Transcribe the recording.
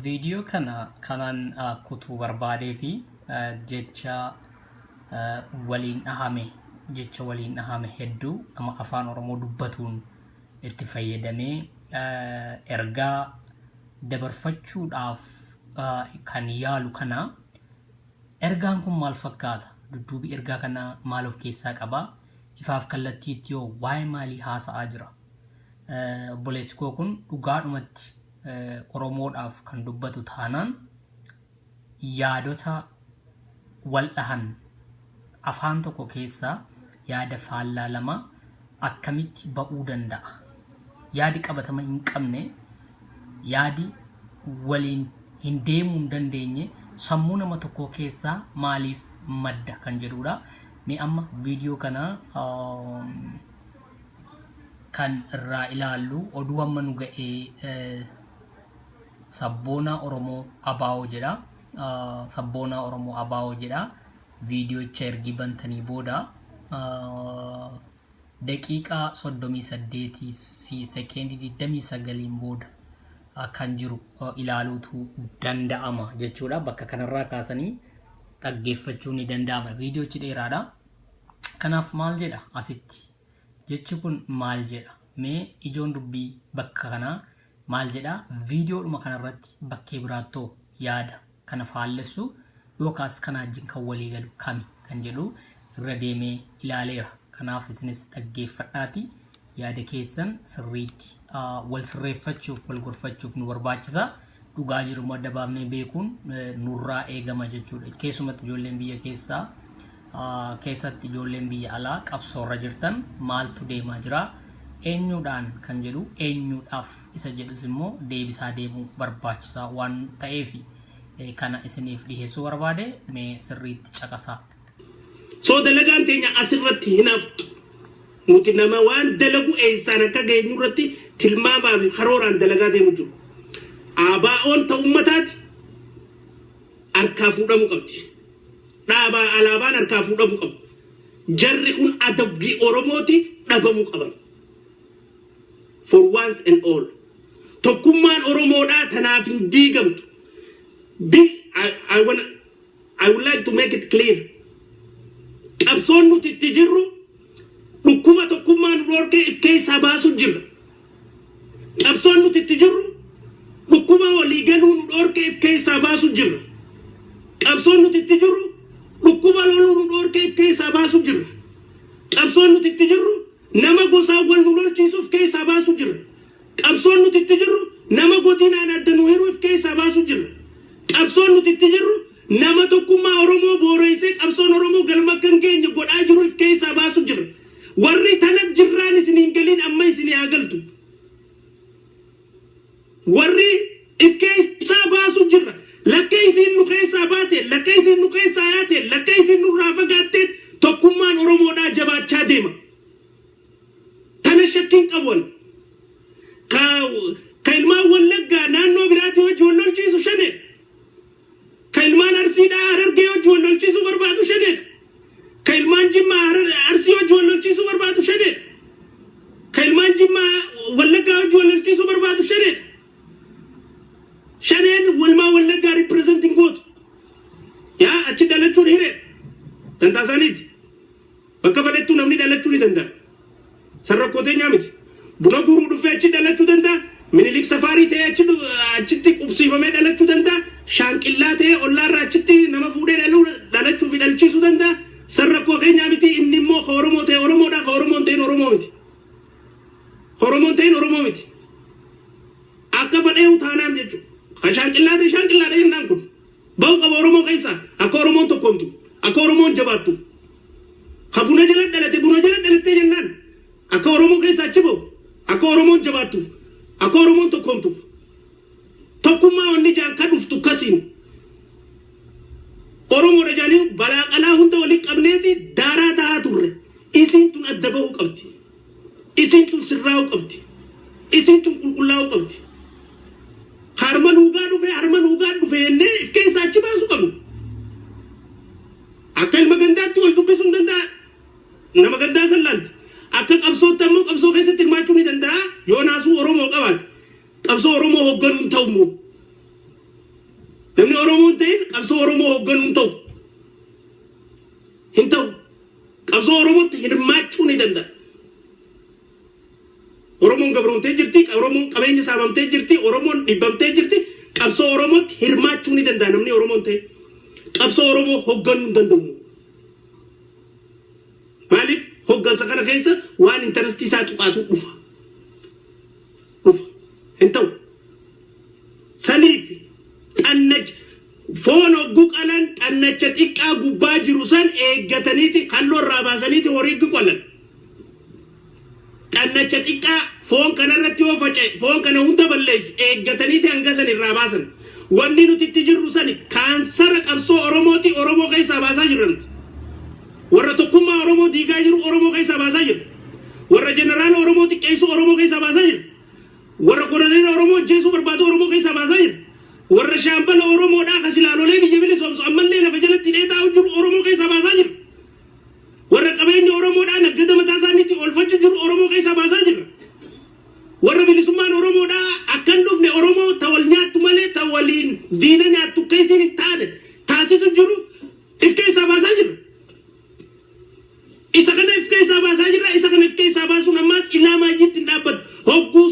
video kanan kutu barbaade fi jecha waliin ahame hedduu nama afaan oromoo dubbatuun itti fayyadamee ergaa dabarfachuudhaaf kan yaalu kana ergaan kun maal fakkaata dudduubi ergaa kana maal of keessaa qaba ifaaf kallattiitti yoo waa'ee maalii haasa'aa jira boleeskoo kun dhugaadhumatti oromoodhaaf kan dubbatu taanaan yaadota wal dhahan afaan tokko keessaa yaada faallaa lama akkamitti ba'uu danda'a yaadi qabatama hin qabne yaadi waliin hin deemuu hin dandeenye sammuu nama tokko keessaa maaliif madda kan jedhudha mee amma viidiyoo kana kan irraa ilaallu oduu amma nu ga'ee sabboona oromoo abaa'oo jedha sabboona oromoo abaa'oo jedha viidiyoocha ergi bantanii booda daqiiqaa 38 fi sekeendii 29 booda kan jiru ilaaluutu danda'ama jechuudha bakka kanarraa kaasanii dhaggeeffachuu ni danda'ama viidiyoochi dheeraadha kanaaf maal jedha asitti jechi kun maal jedha mee ijoon dubbii bakka kana maal jedha viidiyoodhuma kanarratti bakkee biraattoo yaada kana faallessu yookaas kana wajjin kan walii galu kami kan jedhu irra deemee ilaaleera kanaaf isinis dhaggeeffadhaati yaada keessan sirriitti wal sirreeffachuuf wal gorfachuuf nu barbaachisa dhugaa jiru madda baafnee beekuun nurraa eegama jechuudha keessumatti ijoolleen biyya keessaa keessatti ijoolleen biyya alaa qabsoorra jirtan maaltu deemaa jira eenyuudhaan kan jedhu eenyuudhaaf isa jedhus immoo deebisaa deemuu barbaachisaa waan ta'eef kana isiniif dhiheessuu barbaade mee sirriitti caqasaa so dalagaan teenya asirratti hinaftu nuti nama waan dalagu eessaan akka geenyu irratti tilmaamaa fi harooraan dalagaa deemu jiru abaa'oon ta'ummataati harkaa fuudhamuu qabdi dhaabaa alaabaan harkaa fuudhamuu qabu jarri kun adabbii oromooti dhabamuu qaban for once and all tokkummaan oromoodhaa tanaaf hin diigamtu I would like to make it clear qabsoon nuti itti jirru dhukkuma tokkummaan dhorkee if keessaa baasu jirra qabsoon nuti itti jirru dhukkuma walii galuu nu dhorkee if keessaa baasu jirra qabsoon nuti itti jirru dhukkuma loluu nu dhorkee if keessaa baasu jirra qabsoon nuti itti jirru nama gosaan wal nu lolchiisuuf keessaa baasu jirra qabsoon nuti itti jirru nama godinaan adda nu hiruu if keessaa baasu jirra qabsoon nuti itti jirru nama tokkummaa oromoo booreessee qabsoon oromoo galma kan keenya godhaa jiru if keessaa baasu jirra warri tana jirraan isiniin galiin amma isinii agaltu warri if keessaa baasu jirra lakkee isin nu keessaa baate lakkee isin nu keessaa yaate lakkee isin nu irraa fagaatte tokkummaan oromoodhaa jabaachaa deema tana shakkiin qaban ka ilmaan wallaggaa naannoo biraatti hojii wal lolchiisu shanee ka ilmaan arsiidhaa harargee hojii wal lolchiisu barbaadu shanee ka ilmaan jimmaa arsii hojii wal lolchiisu barbaadu shanee ka ilmaan jimmaa wallaggaa hojii wal lolchiisu barbaadu shanee shaneen walmaa wallaggaa representing gootu yaa achi dhalachuun hiree dantaa isaaniiti bakka fadhettuu namni dhalachuu ni danda'a sarrakkootee nyaamiti buna guruu dhufee achi dhalachuu danda'a minilik safaarii ta'ee achitti qubsiifamee dhalachuu danda'a shaanqillaa ta'ee ollaarraa achitti nama fuudhee dhalachuu fi dhalchiisuu danda'a sarrakkoo keenyaa miti inni immoo ka oromoo ta'e oromoodhaa ka oromoon ta'in oromoo miti oromoon ta'in oromoo miti akka fadhee utaanaan jechuudha ka shaanqillaa ta'e jennaan kun ba'u qaba oromoo keessaa akka oromoon tokkoomtu akka oromoon jabaattu ka buna jala dhalattee jennaan akka oromoo keessaa achi ba'u akka oromoon jabaattuuf akka oromoon tokkoomtuuf tokkummaa wanni jaan ka dhuftu kasiin oromoodha jaanii balaa qalaa hunda waliin qabneeti daaraa ta'aa turre isiin tun adda bahuu qabdi isiin tun sirraa'uu qabdi isiin tun qulqullaa'uu qabdi harma nuugaa dhufe jennee if keessaa achi baasu qabnu akka ilma gandaatti wal dubbisuu hin danda'a nama gandaa sallaanti akka qabsootti ammoo qabsoo keessatti hirmaachuu ni danda'a yoo naasuu oromoo qabaate qabsoo oromoo hoogganuun ta'u immoo namni Oromoon ta'in qabsoo Oromoo hoogganuu hin ta'u qabsoo Oromootti hirmaachuu ni danda'a. Oromoon gabroomtee jirti, Oromoon qabeenya saamamtee jirti, Oromoon dhibbamtee jirti, qabsoo Oromootti hirmaachuu ni danda'a namni Oromoon ta'e. Qabsoo Oromoo hoogganuu hin danda'u. Maaliif hooggansa kana keessa waan intarestii isaa tuqaatu dhufa. Hin ta'u. Saniif xannacha foon hogguu qalan xannacha xiqqaa gubbaa jiru san eeggataniiti halluu irraa baasaniiti horii qalan. Xannacha xiqqaa foon kanarratti yoo faca'e foon kana hunda balleessu eeggataniiti hanga san irraa baasan. Wanni nuti itti jirru sani kaansara qabsoo Oromooti Oromoo keessaa baasaa jirantu. Warra tokkummaa Oromoo diigaa jiru Oromoo keessaa baasaa jiru. Warra jeneraala Oromoo xiqqeessu Oromoo keessaa baasaa jiru. Warra koloneela Oromoo jeesuu barbaadu Oromoo keessaa baasaa jiru. Warra shaambala Oromoodhaa kasilaalolee biyya bilisoomsu ammallee lafa jalatti dheetaa jiru Oromoo keessaa baasaa jiru. Warra qabeenya Oromoodhaa naggada mataa isaaniitti oolfachuu jiru Oromoo keessaa baasaa jiru. Warra bilisummaan Oromoodhaa akkan dhufne Oromoo tawal nyaattu malee tawaliin diina nyaattu keessiin hin taane taasisu jiru if keessaa baasaa jiru. Isa kana if keessaa baasaa jirra isa kana if keessaa baasuun ammaas ilaamaa ijjiitti hin dhaabbatu. Hogguu